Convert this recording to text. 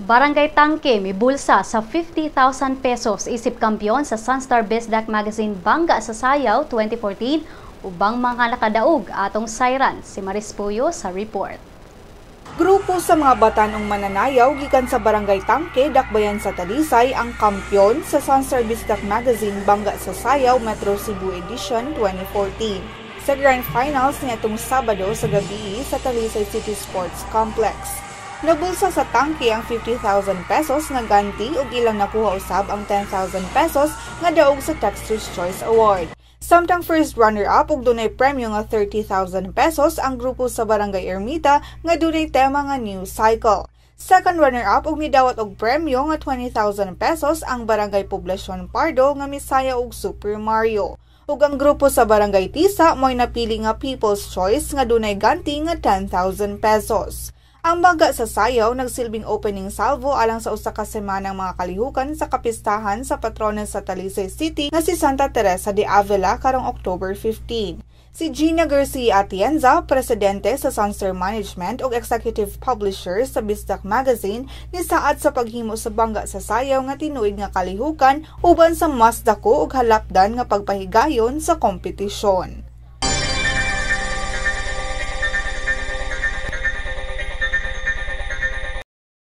Barangay Tangke may bulsa sa 50,000 pesos isip kampiyon sa Sunstar Bisdak Magazine Bangga sa Sayaw 2014 ubang mga nakadaog atong sayran. Si Maris Puyo sa report. Grupo sa mga batanong mananayaw gikan sa Barangay Tangke, Dakbayan sa Talisay ang kampiyon sa Sunstar Bisdak Magazine Bangga sa Sayaw Metro Cebu Edition 2014 sa Grand Finals niadtong Sabado sa gabi sa Talisay City Sports Complex. Nabulsa sa Tangke ang 50,000 pesos nga ganti ug ilang nakuha usab ang 10,000 pesos nga daog sa Texter's Choice Award. Samtang first runner-up ug dunay premyo nga 30,000 pesos ang grupo sa Barangay Ermita nga dunay tema nga New Cycle. Second runner-up ug midawat og premyo nga 20,000 pesos ang Barangay Poblacion Pardo nga misaya og Super Mario. Ug ang grupo sa Barangay Tisa mo'y napili nga People's Choice nga dunay ganti nga 10,000 pesos. Ang Bangga sa Sayaw nagsilbing opening salvo alang sa usa ka semanang mga kalihukan sa kapistahan sa patrones sa Talisay City nga si Santa Teresa de Avila karong October 15. Si Gina Garcia Atienza, presidente sa Sunstar Management ug executive publisher sa Bisdak Magazine, nisaad sa paghimo sa Bangga sa Sayaw nga tinuig nga kalihukan uban sa mas dako ug halapdan nga pagpahigayon sa kompetisyon.